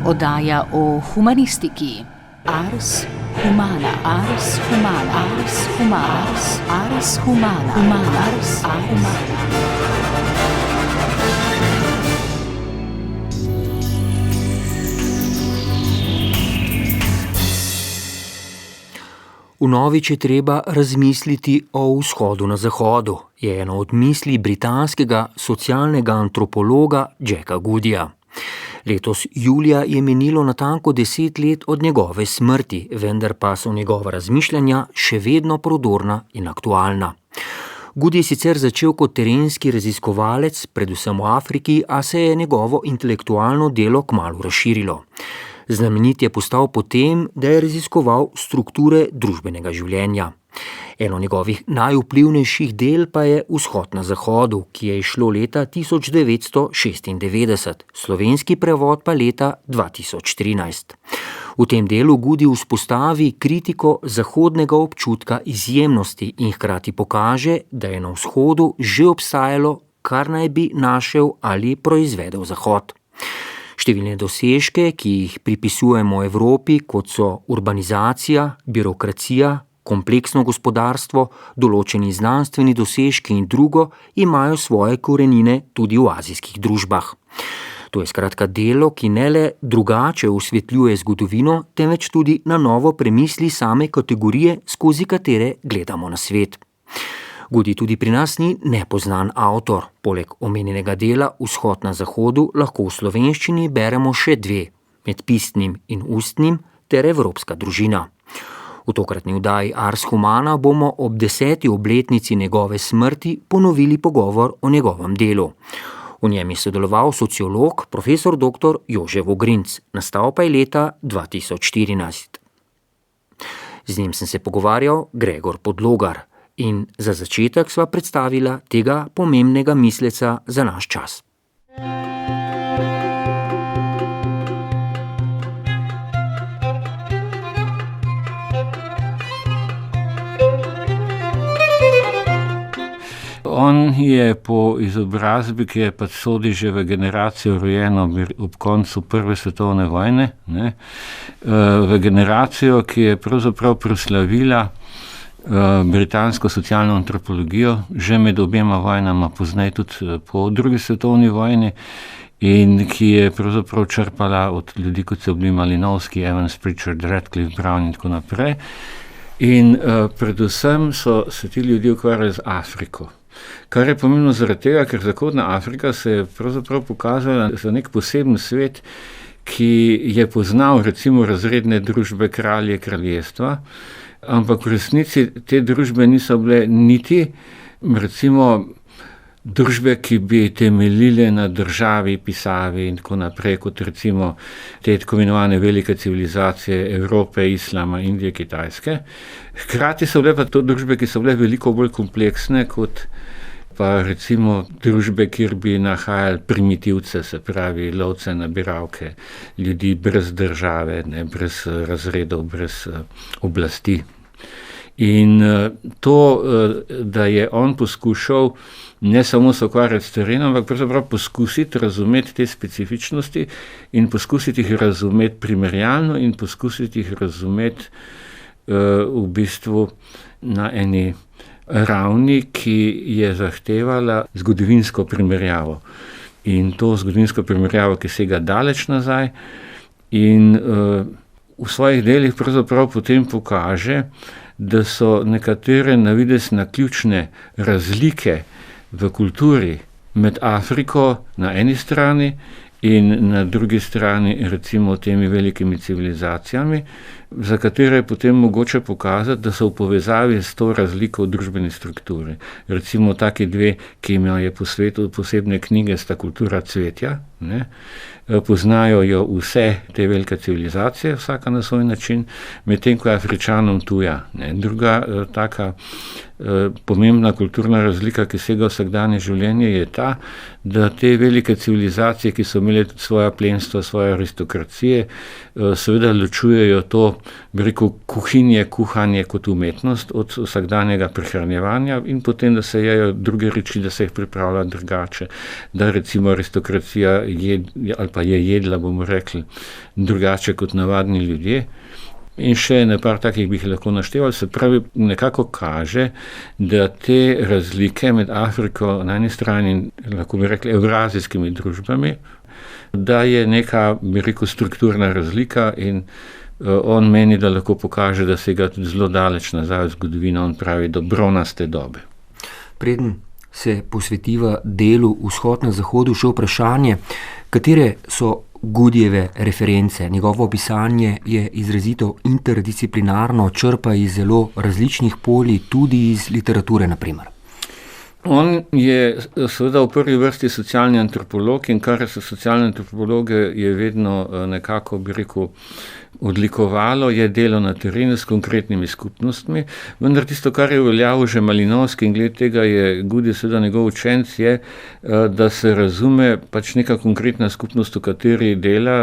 Oddaja o humanistiki. Ars humana, ars humana, ars humana, ars humana, ars humana. Vnovič je treba razmisliti o vzhodu na zahodu, je ena od misli britanskega socialnega antropologa Jacka Goodyja. Letos julija je minilo natanko 10 let od njegove smrti, vendar pa so njegova razmišljanja še vedno prodorna in aktualna. Goody je sicer začel kot terenski raziskovalec, predvsem v Afriki, a se je njegovo intelektualno delo kmalu razširilo. Znamenit je postal potem, da je raziskoval strukture družbenega življenja. Eno njegovih najvplivnejših del pa je Vzhod na zahodu, ki je izšlo leta 1996, slovenski prevod pa leta 2013. V tem delu Goody vzpostavi kritiko zahodnega občutka izjemnosti in hkrati pokaže, da je na vzhodu že obstajalo, kar naj bi našel ali proizvedel Zahod. Številne dosežke, ki jih pripisujemo Evropi, kot so urbanizacija, birokracija, kompleksno gospodarstvo, določeni znanstveni dosežki in drugo, imajo svoje korenine tudi v azijskih družbah. To je skratka delo, ki ne le drugače osvetljuje zgodovino, temveč tudi na novo premisli same kategorije, skozi katere gledamo na svet. Goody tudi pri nas ni nepoznan avtor. Poleg omenjenega dela Vzhod na zahodu lahko v slovenščini beremo še dve, med pisnim in ustnim ter Evropska družina. V tokratni oddaji Ars humana bomo ob 10. obletnici njegove smrti ponovili pogovor o njegovem delu. V njem je sodeloval sociolog, profesor dr. Jože Vogrinc, nastal pa je leta 2014. Z njim sem se pogovarjal Gregor Podlogar. In za začetek sva predstavila tega pomembnega misleca za naš čas. On je po izobrazbi, ki je pač sodi že v generacijo rojeno ob koncu Prve svetovne vojne, v generacijo, ki je pravzaprav proslavila britansko socialno antropologijo, že med objema vojnama, pozneje tudi po drugi svetovni vojni, in ki je pravzaprav črpala od ljudi, kot so bili Malinowski, Evans, Pritchard, Radcliffe, Brown in tako naprej. In predvsem so se ti ljudje ukvarjali z Afriko. Kar je pomembno zaradi tega, ker Zahodna Afrika se je pravzaprav pokazala za nek poseben svet, ki je poznal recimo razredne družbe, kralje, kraljestva, ampak v resnici te družbe niso bile niti, recimo, družbe, ki bi temeljile na državi, pisavi in tako naprej, kot recimo te tako imenovane velike civilizacije Evrope, Islama, Indije, Kitajske. Hkrati so bile pa to družbe, ki so bile veliko bolj kompleksne, kot pa recimo družbe, kjer bi nahajali primitivce, se pravi lovce, nabiralke, ljudi brez države, brez razredov, brez oblasti. In to, da je on poskušal ne samo se ukvarjati s terenom, ampak pravzaprav poskusiti razumeti te specifičnosti in poskusiti jih razumeti primerjalno in poskusiti jih razumeti v bistvu na eni ravni, ki je zahtevala zgodovinsko primerjavo. In to zgodovinsko primerjavo, ki sega daleč nazaj in v svojih delih pravzaprav potem pokaže, da so nekatere na videz naključne razlike v kulturi med Afriko na eni strani in na drugi strani recimo temi velikimi civilizacijami, za katere je potem mogoče pokazati, da so v povezavi s to razliko v družbeni strukturi. Recimo taki dve, ki imajo po svetu posebne knjige, sta kultura cvetja, poznajo jo vse te velike civilizacije, vsaka na svoj način, medtem ko je Afričanom tuja. Druga taka pomembna kulturna razlika, ki sega v vsakdanje življenje, je ta, da te velike civilizacije, ki so imele svoja plemstva, svoje aristokracije, seveda ločujejo to kuhanje kot umetnost od vsakdanjega prehranjevanja in potem, da se jejo druge reči, da se jih pripravlja drugače, da recimo aristokracija ali pa je jedla, bomo rekli, drugače kot navadni ljudje. In še nepar takih bi jih lahko našteval, se pravi, nekako kaže, da te razlike med Afriko na eni strani in lahko bi rekli evrazijskimi družbami, da je neka, bi rekel, strukturna razlika in on meni, da lahko pokaže, da se ga tudi zelo daleč nazaj v zgodovino, on pravi, do bronaste dobe. Preden se posvetiva delu Vzhod na zahodu, še vprašanje, katere so Goodijeve reference. Njegovo pisanje je izrazito interdisciplinarno, črpa iz zelo različnih polj, tudi iz literature, na primer. On je seveda v prvi vrsti socialni antropolog in kar se socialne antropologe je vedno nekako, bi rekel, odlikovalo, je delo na terenu s konkretnimi skupnostmi, vendar tisto, kar je uveljavil že Malinovski in glede tega je Goodij seveda njegov učenec, je, da se razume pač neka konkretna skupnost, v kateri dela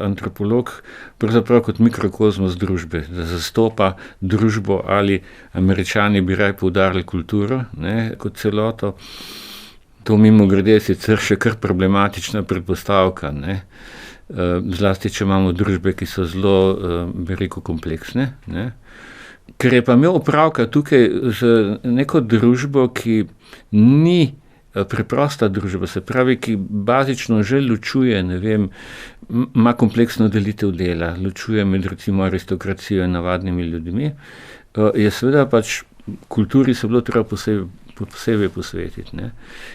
antropolog pravzaprav kot mikrokozmos družbe, da zastopa družbo ali Američani bi raje poudarili kulturo, ne, kot celoto. To mimogrede je sicer še kar problematična predpostavka, ne. Zlasti, če imamo družbe, ki so zelo, bi rekel, kompleksne, ne. Ker je pa imel opravka tukaj z neko družbo, ki ni preprosta družba, se pravi, ki bazično že ločuje, ne vem, ima kompleksno delitev dela, ločuje med recimo aristokracijo in navadnimi ljudmi, je seveda pač kulturi se bilo treba posebej posvetiti, ne.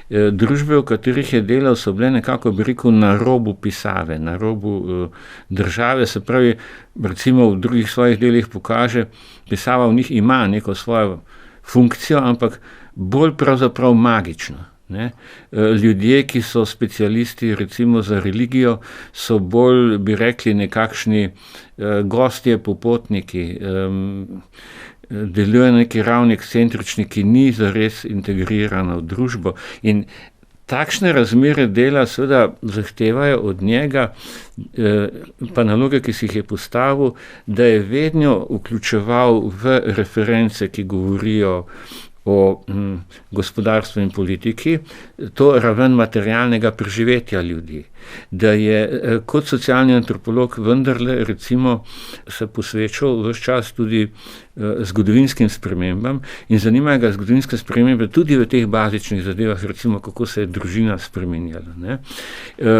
Družbe, v katerih je delal, so bile nekako, bi rekel, na robu pisave, na robu države, se pravi, recimo v drugih svojih delih pokaže, pisava v njih ima neko svojo funkcijo, ampak bolj pravzaprav magično, ne. Ljudje, ki so specialisti recimo za religijo, so bolj, bi rekli, nekakšni gostje, popotniki, deluje na neki ravni ekscentrični, ki ni zares integrirana v družbo in takšne razmere dela seveda zahtevajo od njega pa naloge, ki si jih je postavil, da je vedno vključeval v reference, ki govorijo o gospodarstvu in politiki, to raven materialnega preživetja ljudi. Da je kot socialni antropolog vendarle recimo se posvečal ves čas tudi zgodovinskim spremembam in zanimajo ga zgodovinske spremembe tudi v teh bazičnih zadevah, recimo kako se je družina spremenjala, ne.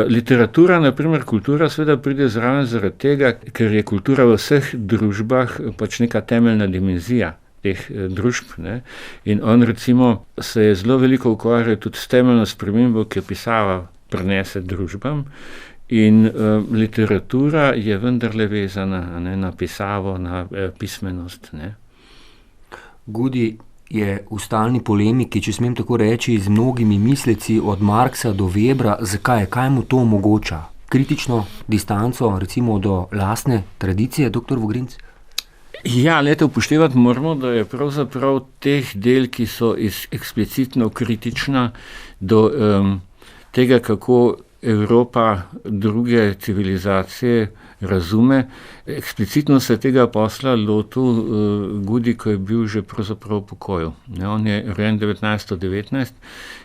Literatura, na primer kultura, seveda pride zraven zaradi tega, ker je kultura v vseh družbah pač neka temeljna dimenzija teh družb, ne. In on recimo se je zelo veliko ukvarjal tudi s temeljno spremembo, ki jo pisava prenese družbam in literatura je vendarle vezana, ne, na pisavo, na pismenost, ne. Goodij je v stalni polemiki, če smem tako reči, z mnogimi misleci od Marxa do Webra. Zakaj? Kaj mu to omogoča? Kritično distanco recimo do lastne tradicije, doktor Vogrinc? Ja, upoštevati moramo, da je pravzaprav teh del, ki so eksplicitno kritična do tega, kako Evropa druge civilizacije razume. Eksplicitno se tega posla lotil Goodij, ko je bil že pravzaprav v pokoju. On je rojen 1919,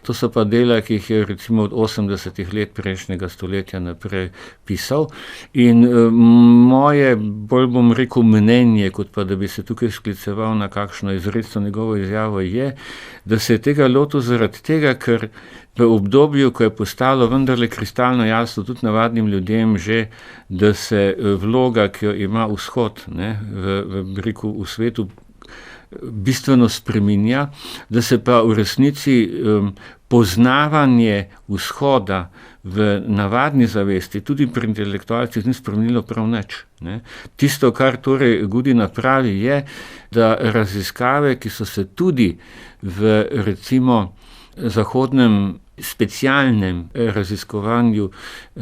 to so pa dela, ki jih je recimo od 80 let prejšnjega stoletja naprej pisal. In moje, bolj bom rekel, mnenje, kot pa da bi se tukaj skliceval na kakšno izrecno njegovo izjavo, je, da se je tega lotil zaradi tega, ker v obdobju, ko je postalo vendarle kristalno jasno tudi navadnim ljudem že, da se vloga, ki jo ima Vzhod, ne, v svetu bistveno spreminja, da se pa v resnici poznavanje Vzhoda v navadni zavesti, tudi pri intelektualcih, ni spremenilo prav nič, ne. Tisto, kar torej Goodij napravi, je, da raziskave, ki so se tudi v recimo zahodnem specialnem raziskovanju,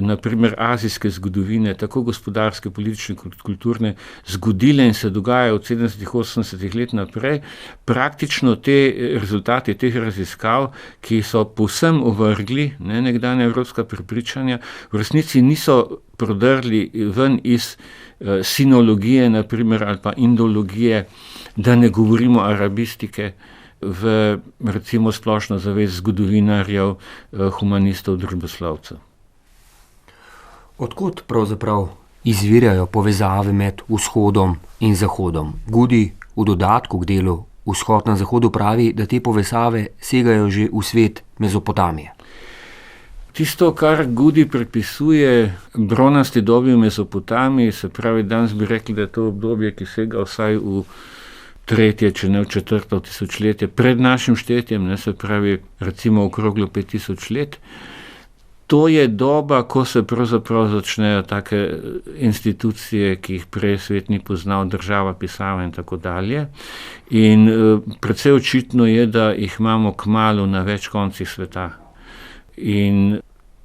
na primer azijske zgodovine, tako gospodarske, politične kot kulturne, zgodile in se dogajajo od 70. 80. let naprej, praktično te rezultate teh raziskav, ki so povsem ovrgli nekdanja evropska prepričanja, v resnici niso prodrli ven iz sinologije, naprimer, ali pa indologije, da ne govorimo arabistike, v recimo splošno zavest zgodovinarjev, humanistov, družboslovcev. Odkot pravzaprav izvirajo povezave med vzhodom in zahodom? Goody v dodatku k delu Vzhod na zahodu pravi, da te povezave segajo že v svet Mezopotamije. Tisto, kar Goody pripisuje bronasti dobi v Mezopotamiji, se pravi, danes bi rekli, da je to obdobje, ki sega vsaj v 3., če ne v 4. tisočletje pred našim štetjem, se pravi recimo okroglo 5000 let. To je doba, ko se pravzaprav začnejo take institucije, ki jih prej svet ni poznal, država, pisava in tako dalje. In precej očitno je, da jih imamo kmalu na več koncih sveta. In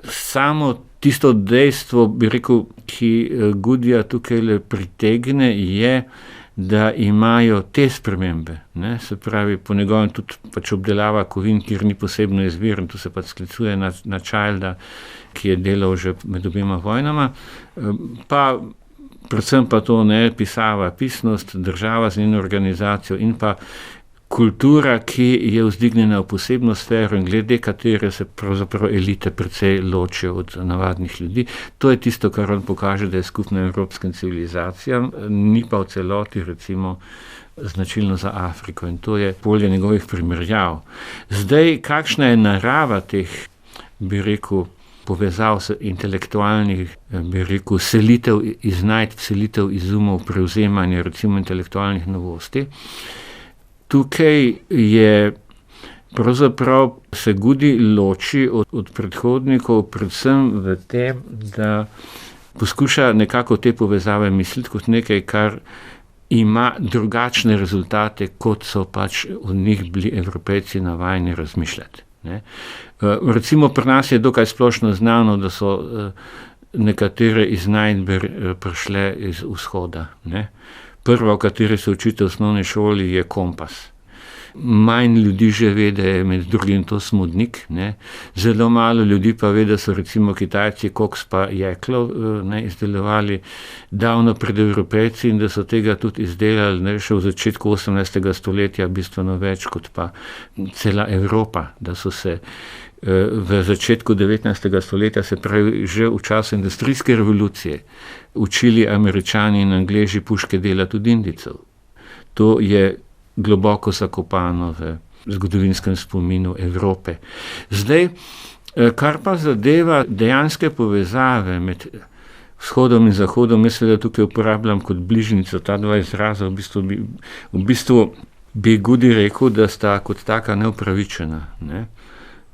samo tisto dejstvo, bi rekel, ki Goodyja tukaj pritegne, je, da imajo te spremembe, se pravi, po njegovem tudi pač obdelava kovin, kjer ni posebno izbir, tu se pač sklicuje na Childa, ki je delal že med obima vojnama, pa predvsem pa to pisava, pisnost, država z njeno organizacijo in pa kultura, ki je vzdignjena v posebno sfero in glede katere se pravzaprav elite precej ločijo od navadnih ljudi. To je tisto, kar on pokaže, da je skupna evropskim civilizacijam, ni pa v celoti recimo značilno za Afriko in to je polje njegovih primerjav. Zdaj, kakšna je narava teh, bi rekel, povezav intelektualnih, bi rekel, selitev iznajdb, selitev izumov, prevzemanja recimo intelektualnih novosti. Tukaj je pravzaprav se Goody loči od predhodnikov predvsem v tem, da poskuša nekako te povezave misliti kot nekaj, kar ima drugačne rezultate, kot so pač od njih bili Evropejci navajeni razmišljati. Recimo pri nas je dokaj splošno znano, da so nekatere iznajdbe prišle iz vzhoda. Prva, v kateri se učite v osnovni šoli, je kompas. Manj ljudi že ve, da je med drugim to smodnik. Zelo malo ljudi pa ve, da so recimo Kitajci koks pa jeklo izdelovali davno pred Evropejci in da so tega tudi izdelali še v začetku 18. stoletja bistveno več kot pa cela Evropa, da so se v začetku 19. stoletja, se pravi že v času industrijske revolucije, učili Američani in Angleži puške delati od Indijcev. To je globoko zakopano v zgodovinskem spominu Evrope. Zdaj, kar pa zadeva dejanske povezave med vzhodom in zahodom, jaz seveda tukaj uporabljam kot bližnjico ta dva izraza, v bistvu bi Goody rekel, da sta kot taka neupravičena.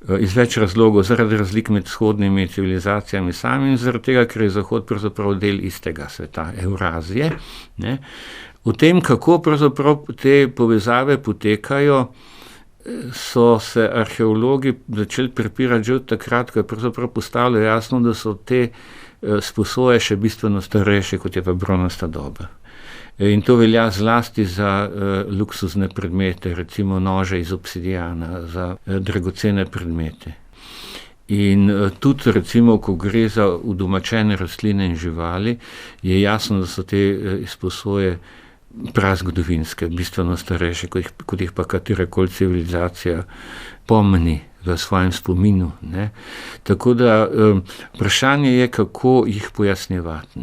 Iz več razlogov, zaradi razlik med vzhodnimi civilizacijami sami in zaradi tega, ker je Zahod pravzaprav del istega sveta, Evrazije. V tem, kako pravzaprav te povezave potekajo, so se arheologi začeli prepirati že od takrat, ko je pravzaprav postalo jasno, da so te sposoje še bistveno starejše, kot je pa bronasta doba. In to velja zlasti za luksuzne predmete, recimo nože iz obsidijana, za dragocene predmete. In tudi recimo, ko gre za udomačene rastline in živali, je jasno, da so te izposoje prazgodovinske, bistveno starejše, kot jih pa katerakoli civilizacija pomni v svojem spominu. Tako da vprašanje je, kako jih pojasnjevati.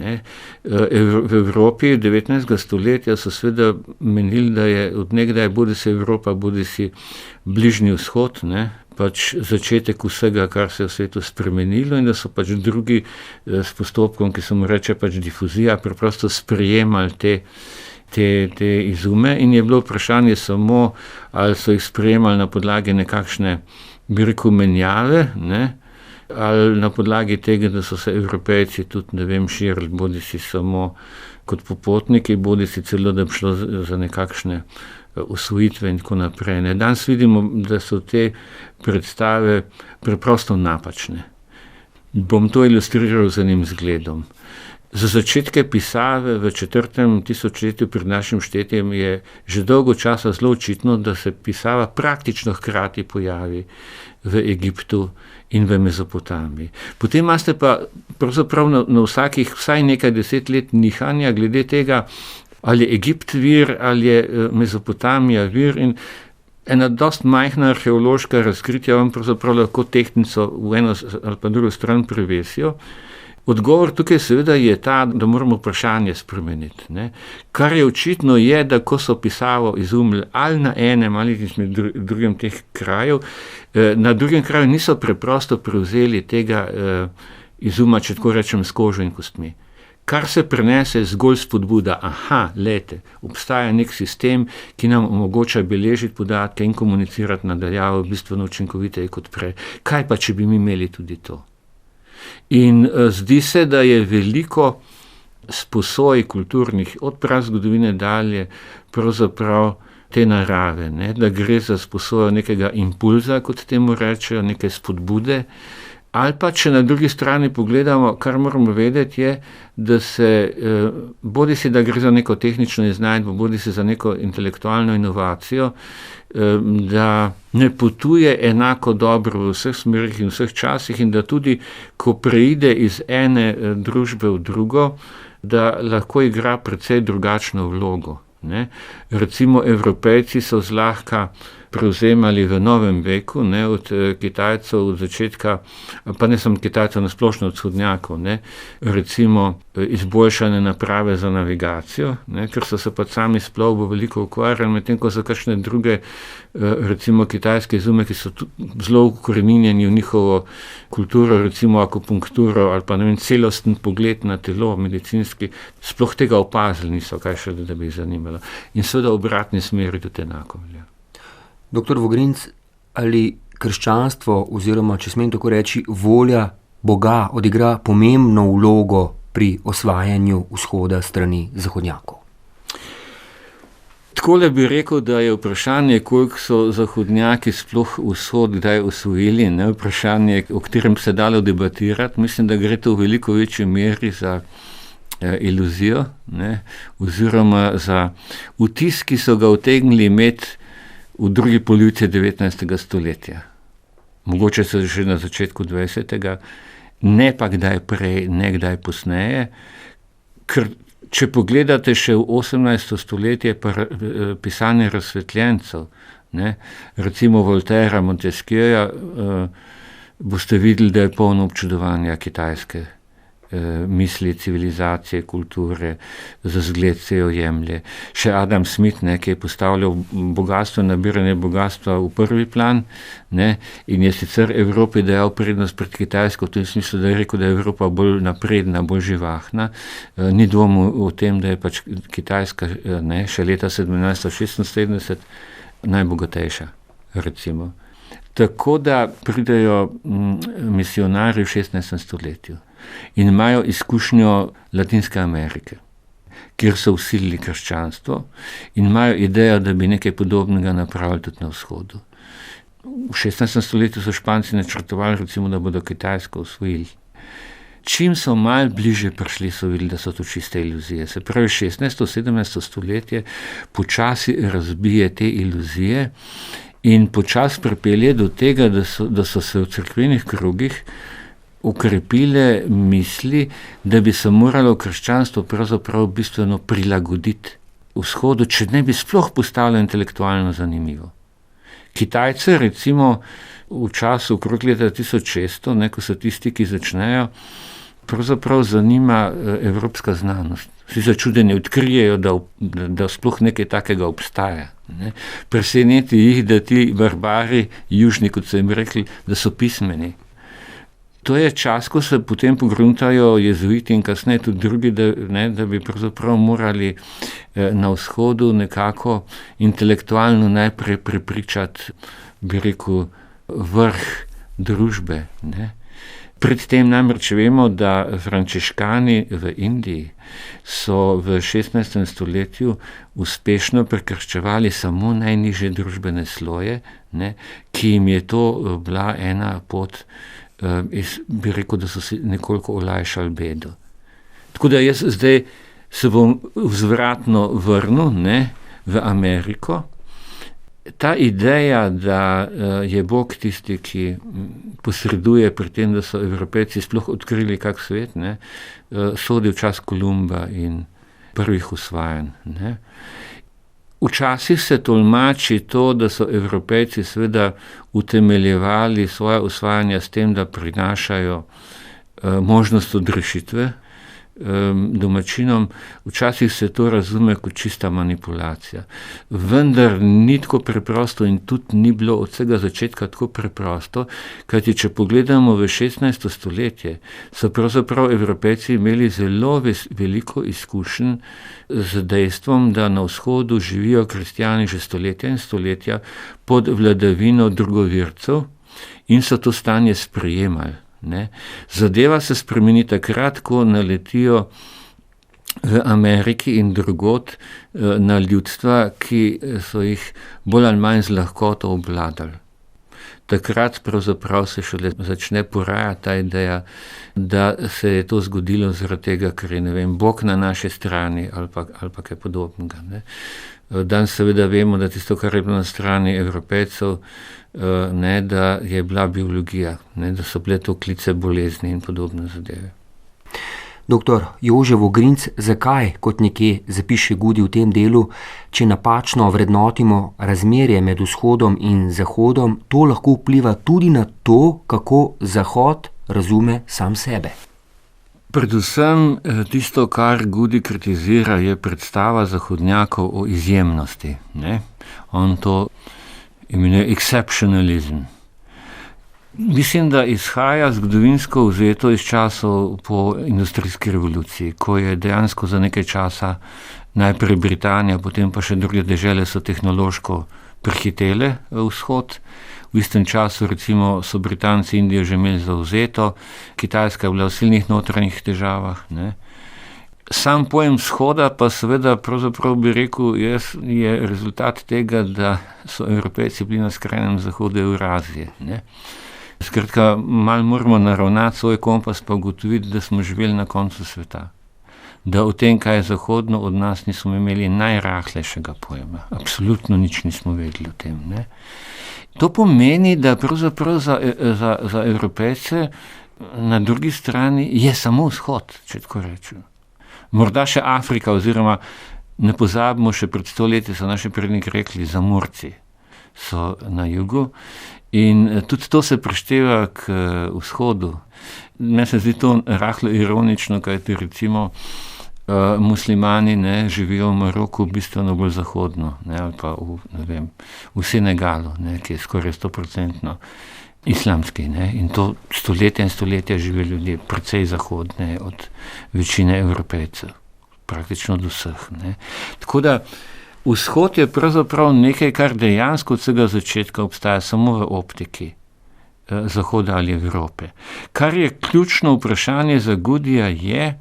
V Evropi 19. stoletja so seveda menili, da je od nekdaj bodisi Evropa, bodisi Bližnji vzhod, pač začetek vsega, kar se je v svetu spremenilo in da so pač drugi s postopkom, ki se mu reče pač difuzija, preprosto sprejemali te izume in je bilo vprašanje samo, ali so jih sprejemali na podlagi nekakšne, bi rekel, menjave, ali na podlagi tega, da so se Evropejci tudi, širili, bodisi samo kot popotniki, bodisi celo, da bi šlo za nekakšne osvojitve in tako naprej. Danes vidimo, da so te predstave preprosto napačne. Bom to ilustriral z enim zgledom. Za začetke pisave v 4. tisočletju pred našim štetjem je že dolgo časa zelo očitno, da se pisava praktično hkrati pojavi v Egiptu in v Mezopotamiji. Potem imate pa pravzaprav na vsakih vsaj nekaj 10 let nihanja glede tega, ali je Egipt vir, ali je Mezopotamija vir, in ena dost majhna arheološka razkritja vam pravzaprav lahko tehtnico v eno ali pa drugo stran prevesijo. Odgovor tukaj seveda je ta, da moramo vprašanje spremeniti. Ne. Kar je očitno je, da ko so pisavo izumili ali na enem ali drugem teh krajev, na drugem kraju niso preprosto prevzeli tega izuma, če tako rečem, s kožo in kostmi. Kar se prenese zgolj spodbuda, obstaja nek sistem, ki nam omogoča beležiti podatke in komunicirati nadaljavo bistveno učinkoviteje kot prej. Kaj pa, če bi mi imeli tudi to? In zdi se, da je veliko sposoj kulturnih, od prazgodovine dalje, pravzaprav te narave, ne? Da gre za sposojo nekega impulza, kot temu rečejo, neke spodbude, ali pa, če na drugi strani pogledamo, kar moramo vedeti je, da se, bodisi da gre za neko tehnično iznajdbo, bodisi za neko intelektualno inovacijo, da ne potuje enako dobro v vseh smerih in vseh časih, in da tudi, ko preide iz ene družbe v drugo, da lahko igra precej drugačno vlogo. Ne? Recimo Evropejci so zlahka prevzemali v novem veku, ne, od Kitajcev od začetka, pa ne samo Kitajcev, nasplošno od vzhodnjakov, ne, recimo izboljšane naprave za navigacijo, ne, ker so se pa sami s plovbo veliko ukvarjali, medtem ko so kakšne druge, recimo kitajske izume, ki so zelo ukoreninjeni v njihovo kulturo, recimo akupunkturo ali pa ne vem, celosten pogled na telo, medicinski, sploh tega opazili niso, kaj še da bi jih zanimalo. In seveda v obratni smeri tudi enako velja. Doktor Vogrinc, ali krščanstvo oziroma, če smem tako reči, volja Boga odigra pomembno vlogo pri osvajanju vzhoda strani zahodnjakov? Takole bi rekel, da je vprašanje, koliko so zahodnjaki sploh vzhod kdaj osvojili, ne, vprašanje, o katerem se dalo debatirati. Mislim, da gre to v veliko večji meri za iluzijo, ne, oziroma za vtis, ki so ga utegnili imeti v drugi polovici 19. stoletja. Mogoče se že na začetku 20. Ne pa kdaj prej, ne kdaj posneje, ker če pogledate še v 18. stoletje pisanje razsvetljencev, ne, recimo Voltaira, Montesquieja, boste videli, da je polno občudovanja kitajske misli, civilizacije, kulture, za zgled se jo jemlje. Še Adam Smith, ne, ki je postavljal bogatstvo, nabiranje bogatstva v prvi plan, ne, in je sicer Evropi dajal prednost pred Kitajsko, v tem smislu, da je rekel, da je Evropa bolj napredna, bolj živahna. Ni dvomu o tem, da je pač Kitajska, ne, še leta 1776 najbogatejša, recimo. Tako da pridejo misionarji v 16. stoletju in imajo izkušnjo Latinske Amerike, kjer so vsilili krščanstvo in imajo idejo, da bi nekaj podobnega napravili tudi na vzhodu. V 16. stoletju so Španci načrtovali, recimo, da bodo Kitajsko osvojili. Čim so malo bliže prišli, so videli, da so to čiste iluzije. Se pravi, 16. 17. stoletje počasi razbije te iluzije in počasi pripelje do tega, da so se v cerkvenih krogih ukrepile misli, da bi se moralo krščanstvo pravzaprav bistveno prilagoditi vzhodu, če ne bi sploh postalo intelektualno zanimivo. Kitajce recimo v času okrog leta 1600, ne, ko so tisti, ki začnejo, pravzaprav zanima evropska znanost. Vsi začudeni odkrijejo, da sploh nekaj takega obstaja. Ne. Preseneti jih, da ti barbari, južni, kot so jim rekli, da so pismeni. To je čas, ko se potem pogruntajo jezuiti in kasneje tudi drugi, da bi pravzaprav morali na vzhodu nekako intelektualno najprej prepričati, bi rekel, vrh družbe. Ne. Predtem namreč vemo, da frančiškani v Indiji so v 16. stoletju uspešno prekrščevali samo najnižje družbene sloje, ne, ki jim je to bila ena pot, bi rekel, da so si nekoliko olajšali bedo. Tako da jaz zdaj se bom vzvratno vrnil, ne, v Ameriko. Ta ideja, da je Bog tisti, ki posreduje pri tem, da so Evropejci sploh odkrili kak svet, ne, sodi v čas Kolumba in prvih osvajanj. Ne. Včasih se tolmači to, da so Evropejci seveda utemeljevali svoje osvajanja s tem, da prinašajo možnost odrešitve domačinom. Včasih se to razume kot čista manipulacija. Vendar ni tako preprosto in tudi ni bilo od vsega začetka tako preprosto, kajti če pogledamo v 16. stoletje, so pravzaprav Evropejci imeli zelo veliko izkušenj z dejstvom, da na vzhodu živijo kristjani že stoletja in stoletja pod vladavino drugovercev in so to stanje sprejemali. Ne. Zadeva se spremeni takrat, ko naletijo v Ameriki in drugod na ljudstva, ki so jih bolj ali manj z lahkoto obvladali. Takrat pravzaprav se šele začne porajati ta ideja, da se je to zgodilo zaradi tega, ker je, ne vem, Bog na naši strani ali pa kaj podobnega. Ne. Danes seveda vemo, da tisto, kar je bilo na strani Evropejcev, ne, da je bila biologija, ne, da so bile to klice bolezni in podobne zadeve. Doktor Jože Vogrinc, zakaj, kot nekje zapiše Goody v tem delu, če napačno vrednotimo razmerje med vzhodom in zahodom, to lahko vpliva tudi na to, kako Zahod razume sam sebe? Predvsem tisto, kar Goody kritizira, je predstava zahodnjakov o izjemnosti. Ne? On to imenuje exceptionalizem. Mislim, da izhaja zgodovinsko vzeto iz časov po industrijski revoluciji, ko je dejansko za nekaj časa najprej Britanija, potem pa še druge dežele so tehnološko prehitele vzhod. V istem času recimo so Britanci Indijo že imeli zavzeto, Kitajska je bila v silnih notranjih težavah. Ne. Sam pojem vzhoda pa seveda pravzaprav bi rekel, je rezultat tega, da so Evropejci bili na skrajnem zahodu Evrazije. Ne. Skratka, malo moramo naravnati svoj kompas pa ugotoviti, da smo živeli na koncu sveta. Da o tem, kaj je zahodno, od nas nismo imeli najrahlejšega pojma. Absolutno nič nismo vedeli o tem. Ne. To pomeni, da pravzaprav za Evropejce na drugi strani je samo vzhod, če tako rečem. Morda še Afrika, oziroma ne pozabimo, še pred 100 leti so naši predniki rekli, Zamorci so na jugu in tudi to se prišteva k vzhodu. Meni se zdi to rahlo ironično, kajti recimo muslimani živijo v Maroku bistveno bolj zahodno, ali pa v Senegalu, ki je skoraj 100% islamski. In to stoletja in stoletja živijo ljudje precej zahodne od večine Evropejcev, praktično od vseh. Tako da vzhod je pravzaprav nekaj, kar dejansko od vsega začetka obstaja samo v optiki Zahoda ali Evrope. Kar je ključno vprašanje za Goodyja je,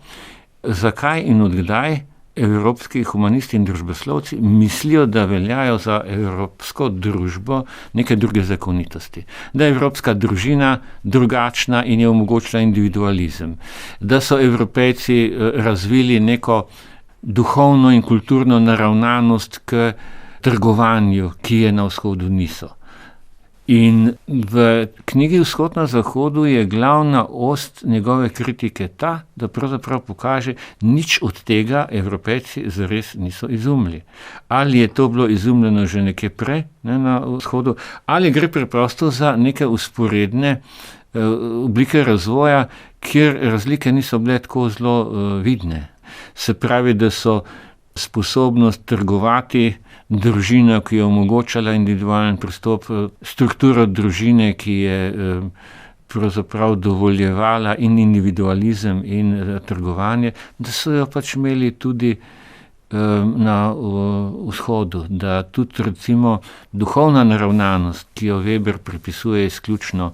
zakaj in odkdaj evropski humanisti in družboslovci mislijo, da veljajo za evropsko družbo neke druge zakonitosti. Da je evropska družina drugačna in je omogočila individualizem. Da so Evropejci razvili neko duhovno in kulturno naravnanost k trgovanju, ki je na vzhodu niso. In v knjigi Vzhod na zahodu je glavna ost njegove kritike ta, da pravzaprav pokaže, nič od tega Evropejci zares niso izumili. Ali je to bilo izumljeno že nekje prej na vzhodu, ali gre preprosto za neke vzporedne oblike razvoja, kjer razlike niso bile tako zelo vidne. Se pravi, da so sposobnost trgovati, družina, ki je omogočala individualen pristop, struktura družine, ki je pravzaprav dovoljevala in individualizem in trgovanje, da so jo pač imeli tudi na vzhodu, da tudi recimo duhovna naravnanost, ki jo Weber pripisuje izključno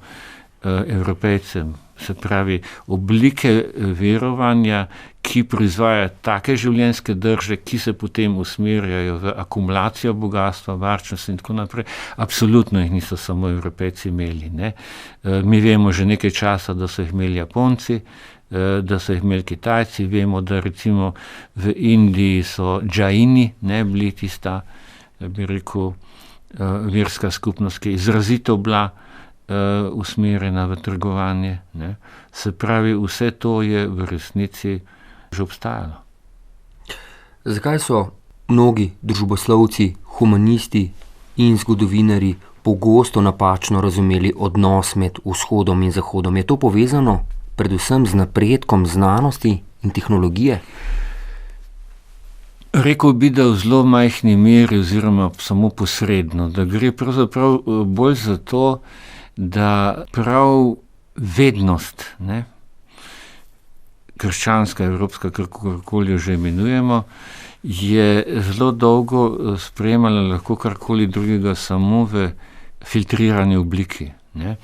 Evropejcem, se pravi oblike verovanja, ki proizvajajo take življenjske drže, ki se potem usmerjajo v akumulacijo bogatstva, varčnost in tako naprej. Absolutno jih niso samo Evropejci imeli. Ne? Mi vemo že nekaj časa, da so jih imeli Japonci, da so jih imeli Kitajci. Vemo, da recimo v Indiji so džaini, ne, bili tista, bi rekel, verska skupnost, ki je izrazito bila usmerjena v trgovanje. Ne. Se pravi, vse to je v resnici že obstajalo. Zakaj so mnogi družboslovci, humanisti in zgodovinarji pogosto napačno razumeli odnos med vzhodom in zahodom? Je to povezano predvsem z napredkom znanosti in tehnologije? Rekel bi, da v zelo majhni meri oziroma samo posredno, da gre pravzaprav bolj za to, da prav vednost, ne, krščanska, evropska, karkoli jo že imenujemo, je zelo dolgo sprejemala lahko karkoli drugega samo v filtrirani obliki. Ne.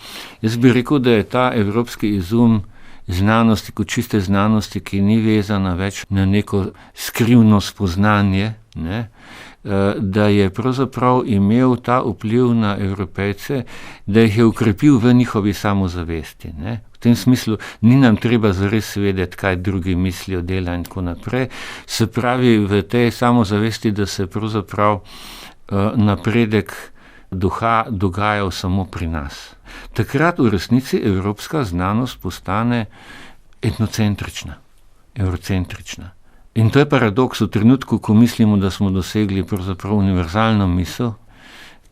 Jaz bi rekel, da je ta evropski izum znanosti kot čiste znanosti, ki ni vezana več na neko skrivno spoznanje, ne, da je pravzaprav imel ta vpliv na Evropejce, da jih je ukrepil v njihovi samozavesti. Ne. V tem smislu ni nam treba zares vedeti, kaj drugi mislijo, dela in tako naprej. Se pravi, v tej samozavesti, da se pravzaprav napredek duha dogajal samo pri nas. Takrat v resnici evropska znanost postane etnocentrična, eurocentrična. In to je paradoks v trenutku, ko mislimo, da smo dosegli pravzaprav univerzalno misel,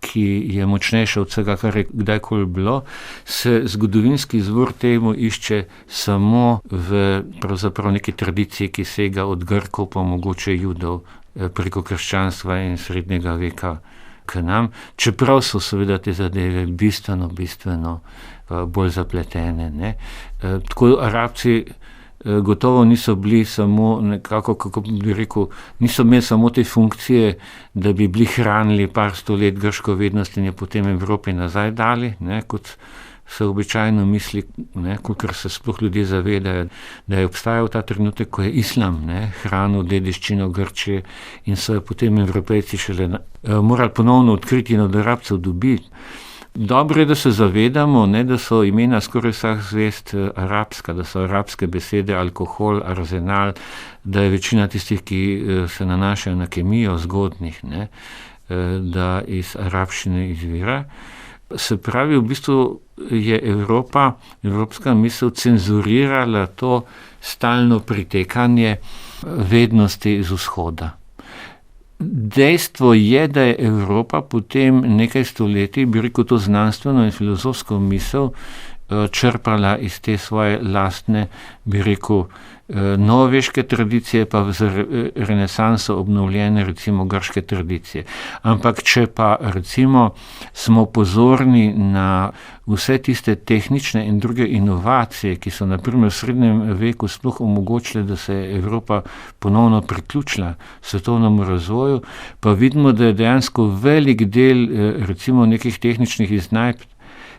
ki je močnejša od vsega, kar je kdajkoli bilo, se zgodovinski izvor temu išče samo v pravzaprav neki tradiciji, ki sega od Grkov pa mogoče Judov preko krščanstva in srednjega veka k nam, čeprav so seveda te zadeve bistveno bolj zapletene. Ne. Tako Arabci gotovo niso bili samo nekako, kako bi rekel, niso imeli samo te funkcije, da bi bili hranili par sto let grško vednost in je potem Evropi nazaj dali, ne, kot se običajno misli, ne, kolikor se sploh ljudje zavedajo, da je obstajal ta trenutek, ko je islam, ne, hranil dediščino Grčije in so potem Evropejci šele morali ponovno odkriti in od Arabcev dobiti. Dobro je, da se zavedamo, ne, da so imena skoraj vseh zvest arabska, da so arabske besede alkohol, arzenal, da je večina tistih, ki se nanašajo na kemijo zgodnih, ne, da iz arabščine izvira. Se pravi, v bistvu je evropska misel cenzurirala to stalno pritekanje vednosti iz vzhoda. Dejstvo je, da je Evropa potem nekaj stoletij, bi rekel, to znanstveno in filozofsko misel črpala iz te svoje lastne, bi rekel, novoveške tradicije, pa z renesanso obnovljene recimo grške tradicije. Ampak če pa recimo smo pozorni na vse tiste tehnične in druge inovacije, ki so na primer v srednjem veku sploh omogočile, da se je Evropa ponovno priključila svetovnemu razvoju, pa vidimo, da je dejansko velik del recimo nekih tehničnih iznajdb,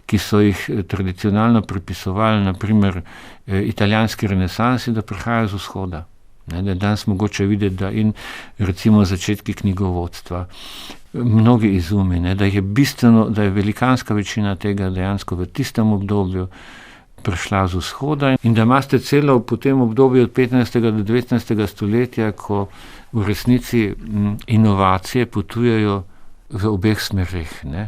ki so jih tradicionalno pripisovali, naprimer italijanski renesansi, da prihajajo z vzhoda. Da je danes mogoče videti, da in recimo začetki knjigovodstva, mnogi izumi, ne, da je velikanska večina tega dejansko v tistem obdobju prišla z vzhoda in da imate celo po tem obdobju od 15. do 19. stoletja, ko v resnici inovacije potujejo v obeh smereh. Ne?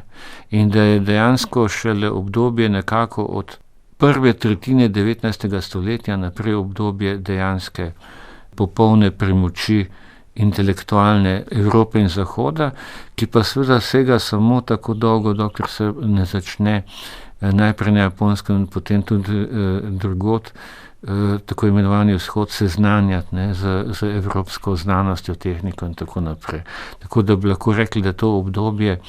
In da je dejansko šele obdobje nekako od prve tretjine 19. stoletja naprej obdobje dejanske popolne premoči intelektualne Evrope in Zahoda, ki pa seveda sega samo tako dolgo, dokler se ne začne najprej na Japonskem in potem tudi drugod tako imenovani vzhod seznanjati, ne, z evropsko znanostjo, tehniko in tako naprej. Tako da bi lahko rekli, da to obdobje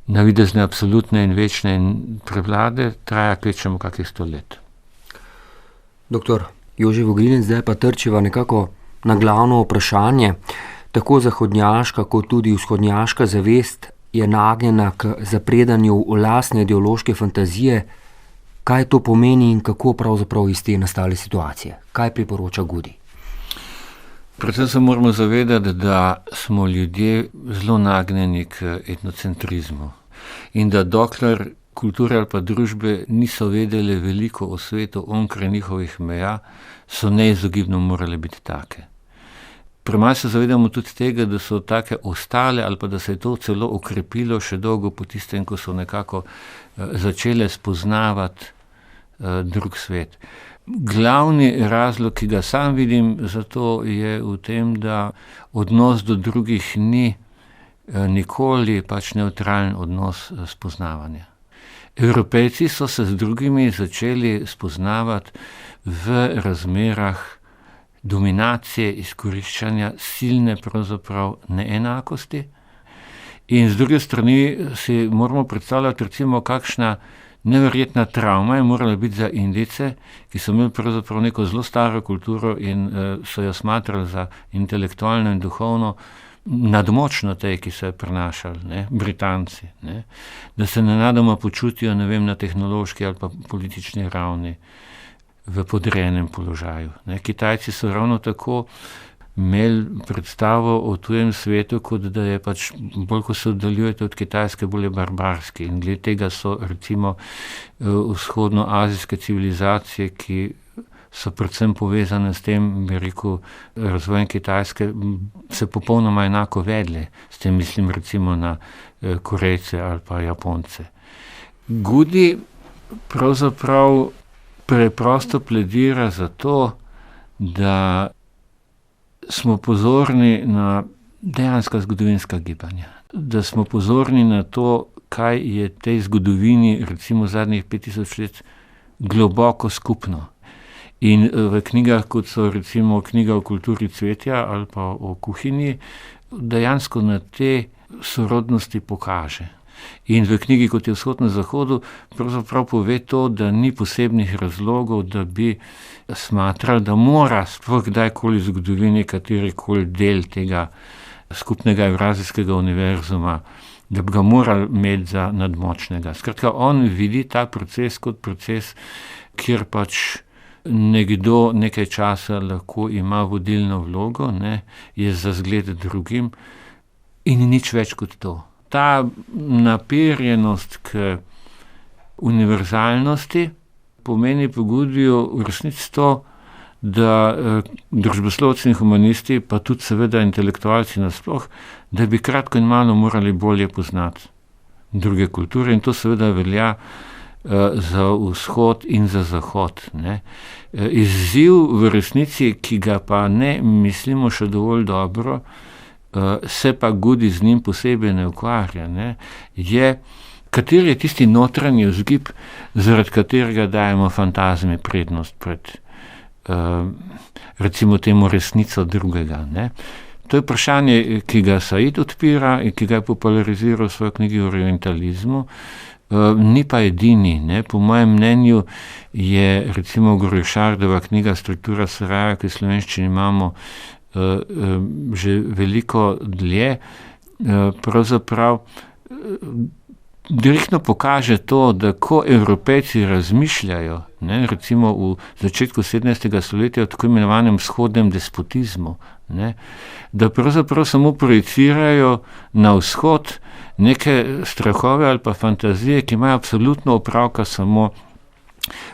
navidezne absolutne in večne prevlade traja kvečemo kakih 100 let. Doktor Jože Vogrinec, zdaj pa trčiva nekako na glavno vprašanje. Tako zahodnjaška kot tudi vzhodnjaška zavest je nagnjena k zapredanju v lastne ideološke fantazije. Kaj to pomeni in kako pravzaprav iz te nastale situacije? Kaj priporoča Goody? Predvsem se moramo zavedati, da smo ljudje zelo nagnjeni k etnocentrizmu in da dokler kulture ali pa družbe niso vedele veliko o svetu onkraj njihovih meja, so neizogibno morale biti take. Premalo se zavedamo tudi tega, da so take ostale ali pa da se je to celo okrepilo še dolgo po tistem, ko so nekako začele spoznavati drug svet. Glavni razlog, ki ga sam vidim za to, je v tem, da odnos do drugih ni nikoli pač nevtralen odnos spoznavanja. Evropejci so se z drugimi začeli spoznavati v razmerah dominacije, izkoriščanja, silne pravzaprav neenakosti. In z druge strani si moramo predstavljati recimo, kakšna neverjetna travma je morala biti za Indijce, ki so imeli pravzaprav neko zelo staro kulturo in so jo smatrali za intelektualno in duhovno nadmočno tej, ki so jo prenašali, ne, Britanci, ne, da se nenadoma počutijo, ne vem, na tehnološki ali pa politični ravni v podrejenem položaju. Ne. Kitajci so ravno tako imeli predstavo o tujem svetu, kot da je pač bolj, ko se oddaljujete od Kitajske, bolj barbarski. In glede tega so recimo vzhodnoazijske civilizacije, ki so predvsem povezane s tem, bi rekel, razvojem Kitajske, se popolnoma enako vedle. S tem mislim recimo na Korejce ali pa Japonce. Goody pravzaprav preprosto pledira za to, da smo pozorni na dejanska zgodovinska gibanja. Da smo pozorni na to, kaj je tej zgodovini, recimo zadnjih 5000 let, globoko skupno. In v knjigah, kot so recimo knjiga o kulturi cvetja ali pa o kuhinji, dejansko na te sorodnosti pokaže. In v knjigi, kot je Vzhod na zahodu, pravzaprav pove to, da ni posebnih razlogov, da bi smatrali, da mora sploh kdajkoli v zgodovini katerikoli del tega skupnega evrazijskega univerzuma, da bi ga morali imeti za nadmočnega. Skratka, on vidi ta proces kot proces, kjer pač nekdo nekaj časa lahko ima vodilno vlogo, ne, je za zgled drugim in nič več kot to. Ta naperjenost k univerzalnosti pomeni po Goodyju v resnici to, da družboslovci in humanisti, pa tudi seveda intelektualci nasploh, da bi kratko in malo morali bolje poznati druge kulture, in to seveda velja za vzhod in za zahod. Ne. Izziv v resnici, ki ga pa ne mislimo še dovolj dobro, se pa Goody z njim posebej ne ukvarja, ne, je, kateri je tisti notranji vzgib, zaradi katerega dajemo fantazmi prednost pred recimo temu resnico drugega. Ne. To je vprašanje, ki ga Said odpira in ki ga je populariziral v svoji knjigi o orientalizmu, ni pa edini. Ne. Po mojem mnenju je recimo Gurešardova knjiga Struktura saraja, ki v slovenščini imamo že veliko dlje, pravzaprav direktno pokaže to, da ko Evropejci razmišljajo, ne, recimo v začetku 17. stoletja o tako imenovanem vzhodnem despotizmu, ne, da pravzaprav samo projicirajo na vzhod neke strahove ali pa fantazije, ki imajo absolutno opravka samo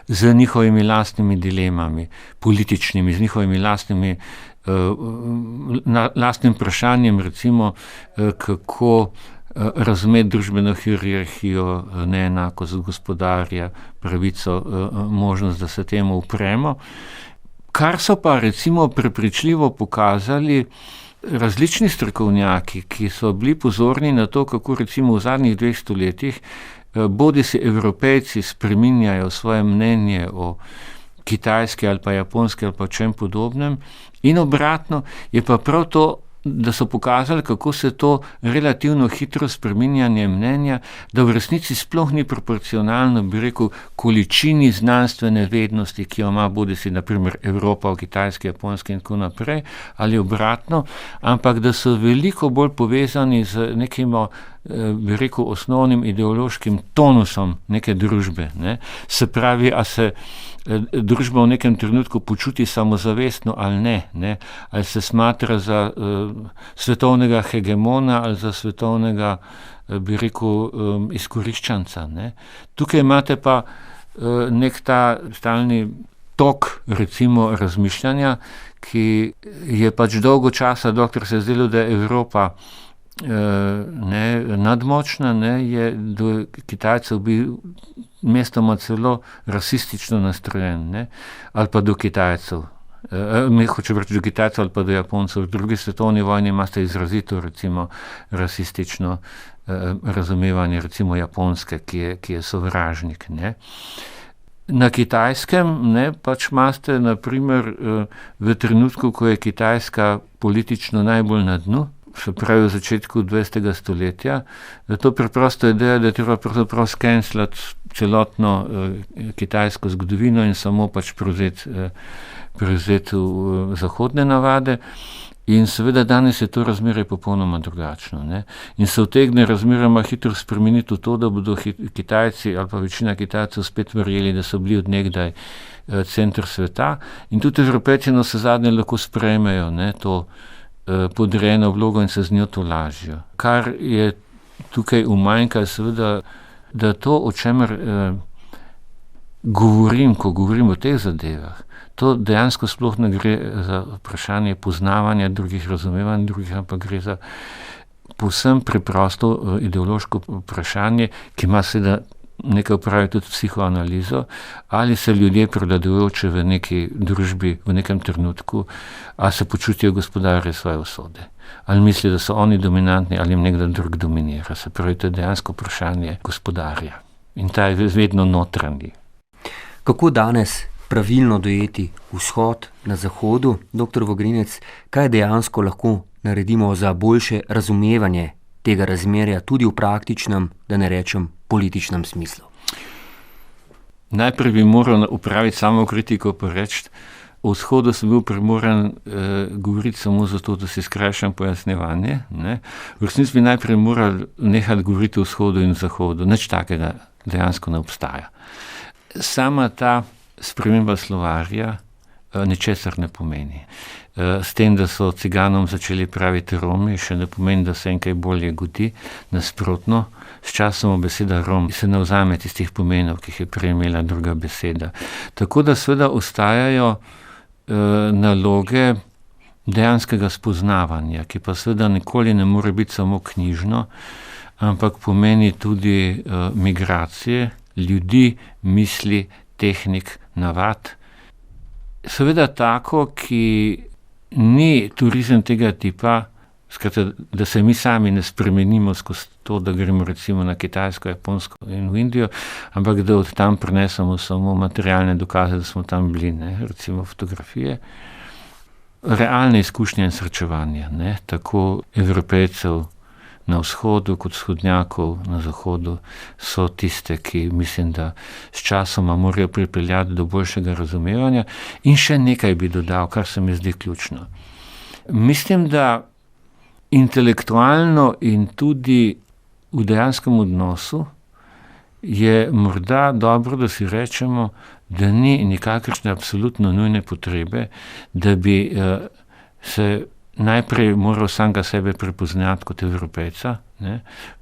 z njihovimi lastnimi dilemami, političnimi, z njihovimi lastnim vprašanjem, recimo, kako razumeti družbeno hierarhijo, neenakost gospodarja, pravico, možnost, da se temu upremo. Kar so pa recimo prepričljivo pokazali različni strokovnjaki, ki so bili pozorni na to, kako recimo v zadnjih 2 stoletjih bodisi Evropejci spreminjajo svoje mnenje o Kitajski ali pa Japonski ali pa čem podobnem, in obratno je pa prav to, da so pokazali, kako se to relativno hitro spreminjanje mnenja, da v resnici sploh ni proporcionalno, bi rekel, količini znanstvene vednosti, ki jo ima bodisi na primer Evropa, Kitajski, Japonski in tako naprej, ali obratno, ampak da so veliko bolj povezani z bi rekel, osnovnim ideološkim tonusom neke družbe. Ne. Se pravi, a se družba v nekem trenutku počuti samozavestno ali ne. Ali se smatra za svetovnega hegemona ali za svetovnega, bi rekel, izkoriščanca. Ne. Tukaj imate pa nek ta stalni tok, recimo, razmišljanja, ki je pač dolgo časa, dokler se je zdelo, da je Evropa nadmočna, je do Kitajcev bil mestoma celo rasistično nastrojen, ali pa do Kitajcev. Hočem reči do Kitajcev ali pa do Japoncev. V drugi svetovni vojni imate izrazito, recimo, rasistično razumevanje, recimo Japonske, ki je sovražnik. Na Kitajskem pač imate, na primer, v trenutku, ko je Kitajska politično najbolj na dnu, se pravi v začetku 20. stoletja, da to preprosto ideja, da je treba pravzaprav skenslati celotno kitajsko zgodovino in samo pač prevzeti zahodne navade. In seveda danes je to razmerje popolnoma drugačno. In se utegne razmeroma hitro spremeniti v to, da bodo Kitajci ali pa večina Kitajcev spet verjeli, da so bili od nekdaj center sveta. In tudi Evropejci navsezadnje lahko sprejmejo to podrejeno vlogo in se z njo tolažijo. Kar je tukaj umanjka, seveda, da to, o čemer govorim, ko govorim o teh zadevah, to dejansko sploh ne gre za vprašanje poznavanja drugih, razumevanja drugih, ampak gre za povsem preprosto ideološko vprašanje, ki ima seveda nekaj opravi tudi psihoanalizo, ali se ljudje prevladujoče v neki družbi, v nekem trenutku, ali se počutijo gospodarji svoje usode. Ali mislijo, da so oni dominantni, ali jim nekdo drug dominira. Se pravi, to je dejansko vprašanje gospodarja. In ta je vedno notranji. Kako danes pravilno dojeti vzhod na zahodu? Dr. Vogrinec, kaj dejansko lahko naredimo za boljše razumevanje tega razmerja tudi v praktičnem, da ne rečem političnem smislu? Najprej bi moral upraviti samo kritiko pa reči, o vzhodu sem bil primoran govoriti samo zato, da si skrajšam pojasnjevanje. V resnici bi najprej moral nehati govoriti o vzhodu in zahodu. Nič takega dejansko ne obstaja. Sama ta sprememba slovarja ničesar ne pomeni. S tem, da so ciganom začeli praviti Romi, še ne pomeni, da se enkaj bolje godi. Nasprotno, s časom beseda Rom se ne vzame tistih pomenov, ki jih je prej imela druga beseda. Tako da seveda ostajajo naloge dejanskega spoznavanja, ki pa seveda nikoli ne more biti samo knjižno, ampak pomeni tudi migracije ljudi, misli, tehnik, navad. Seveda tako, ki ni turizem tega tipa, skratka, da se mi sami ne spremenimo skozi to, da gremo recimo na Kitajsko, Japonsko in v Indijo, ampak da od tam prinesemo samo materialne dokaze, da smo tam bili, recimo fotografije. Realne izkušnje in srečevanja, tako Evropejcev na vzhodu kot vzhodnjakov na zahodu so tiste, ki mislim, da s časoma morajo pripeljati do boljšega razumevanja. In še nekaj bi dodal, kar se mi zdi ključno. Mislim, da intelektualno in tudi v dejanskem odnosu je morda dobro, da si rečemo, da ni nikakršne absolutno nujne potrebe, da bi se najprej moral samega sebe prepoznati kot Evropejca,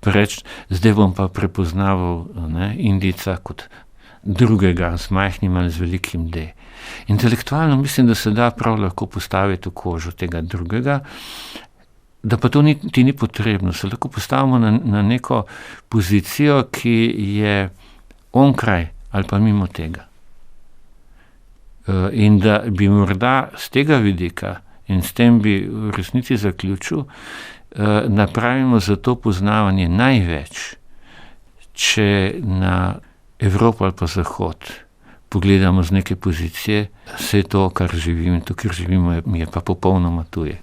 pa reči, zdaj bom pa prepoznaval Indijca kot drugega, z majhnim ali z velikim D. Intelektualno mislim, da se da prav lahko postaviti v kožo tega drugega, da pa to ti ni potrebno. Se lahko postavimo na neko pozicijo, ki je onkraj ali pa mimo tega. In da bi morda z tega vidika, in s tem bi v resnici zaključil, napravimo za to poznavanje največ, če na Evropo ali pa Zahod pogledamo z neke pozicije, vse to, kar živim, to, kar živimo, mi je pa popolnoma tuje.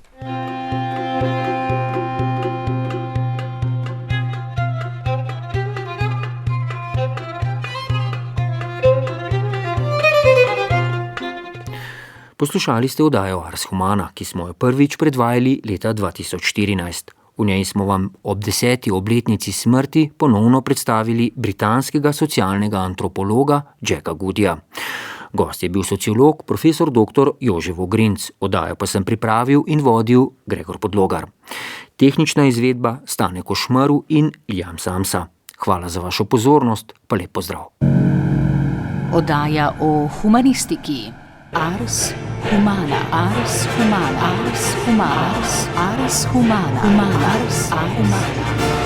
Poslušali ste oddajo Ars Humana, ki smo jo prvič predvajali leta 2014. V njej smo vam ob 10. obletnici smrti ponovno predstavili britanskega socialnega antropologa Jacka Goodyja. Gost je bil sociolog, profesor dr. Jože Vogrinc, oddajo pa sem pripravil in vodil Gregor Podlogar. Tehnična izvedba Stane Košmaru in Jan Samsa. Hvala za vašo pozornost, pa lep pozdrav. Oddaja o humanistiki. Ars Humana. Ars Humana. Ars Humana. Ars Humana. Ars Humana.